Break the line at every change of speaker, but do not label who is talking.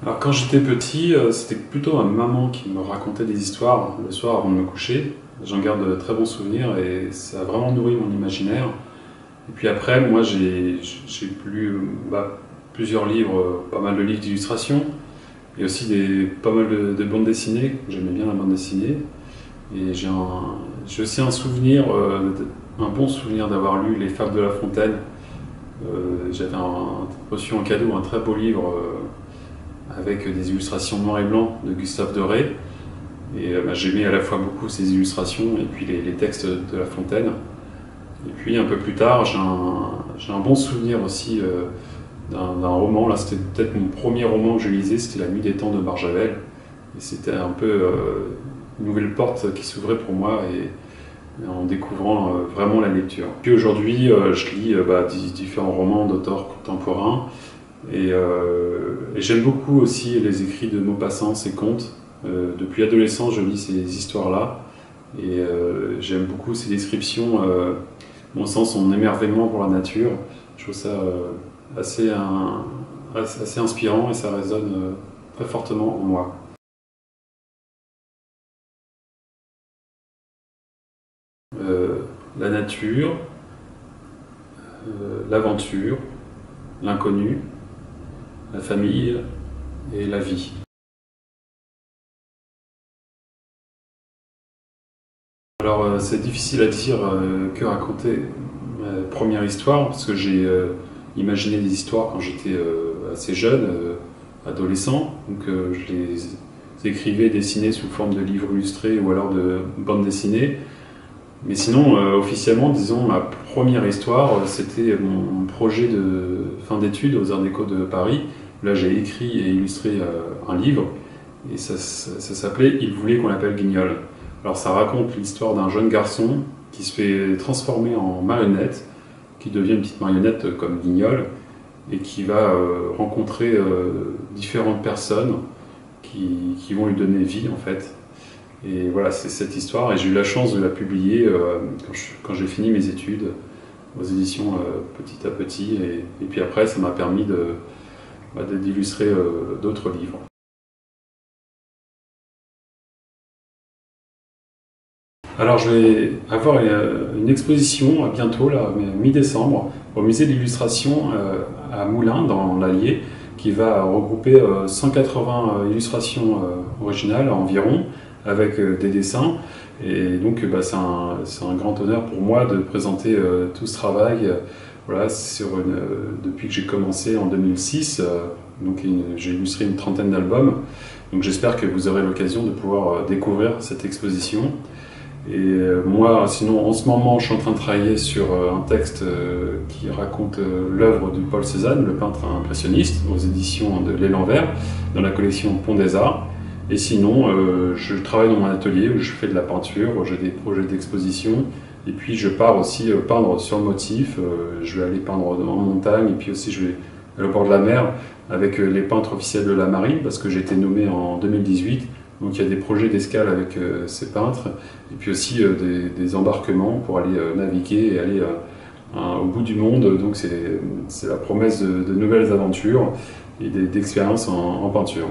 Alors quand j'étais petit, c'était plutôt ma maman qui me racontait des histoires le soir avant de me coucher. J'en garde de très bons souvenirs et ça a vraiment nourri mon imaginaire. Et puis après, moi j'ai lu plusieurs livres, pas mal de livres d'illustration et aussi pas mal de bandes dessinées. J'aimais bien la bande dessinée. Et j'ai aussi un souvenir, un bon souvenir d'avoir lu Les Fables de La Fontaine. J'avais reçu en cadeau un très beau livre avec des illustrations noir et blanc de Gustave Doré. Et j'aimais à la fois beaucoup ces illustrations et puis les textes de La Fontaine. Et puis un peu plus tard, j'ai un bon souvenir aussi d'un roman. Là, c'était peut-être mon premier roman que je lisais, c'était La Nuit des temps de Barjavel. Et c'était un peu une nouvelle porte qui s'ouvrait pour moi en découvrant vraiment la lecture. Puis aujourd'hui, je lis différents romans d'auteurs contemporains. Et j'aime beaucoup aussi les écrits de Maupassant, ses contes. Depuis adolescent, je lis ces histoires-là. Et j'aime beaucoup ces descriptions, mon sens, son émerveillement pour la nature. Je trouve ça assez inspirant et ça résonne très fortement en moi. La nature, l'aventure, l'inconnu, la famille et la vie. Alors c'est difficile à dire que raconter ma première histoire, parce que j'ai imaginé des histoires quand j'étais assez jeune, adolescent, donc je les écrivais, dessinais sous forme de livres illustrés ou alors de bandes dessinées. Mais sinon, officiellement, disons, ma première histoire, c'était mon projet de fin d'études aux Arts Déco de Paris. Là, j'ai écrit et illustré un livre, et ça s'appelait « Il voulait qu'on l'appelle Guignol ». Alors ça raconte l'histoire d'un jeune garçon qui se fait transformer en marionnette, qui devient une petite marionnette comme Guignol, et qui va rencontrer différentes personnes qui vont lui donner vie en fait. Et voilà, c'est cette histoire, et j'ai eu la chance de la publier quand j'ai fini mes études aux éditions Petit à Petit, et puis après ça m'a permis d'illustrer d'autres livres. Alors je vais avoir une exposition bientôt, là, mi-décembre, au musée de l'illustration à Moulins, dans l'Allier, qui va regrouper 180 illustrations originales environ, avec des dessins. Et donc c'est un grand honneur pour moi de présenter tout ce travail. Voilà, depuis que j'ai commencé en 2006, donc j'ai illustré une trentaine d'albums. Donc j'espère que vous aurez l'occasion de pouvoir découvrir cette exposition. Et moi, sinon, en ce moment, je suis en train de travailler sur un texte qui raconte l'œuvre de Paul Cézanne, le peintre impressionniste, aux éditions de L'Élan Vert, dans la collection Pont des Arts. Et sinon, je travaille dans mon atelier où je fais de la peinture, j'ai des projets d'exposition, et puis je pars aussi peindre sur motif. Je vais aller peindre en montagne, et puis aussi je vais au bord de la mer avec les peintres officiels de la marine, parce que j'ai été nommé en 2018. Donc il y a des projets d'escale avec ces peintres, et puis aussi des embarquements pour aller naviguer et aller au bout du monde. Donc c'est la promesse de nouvelles aventures et d'expériences en peinture.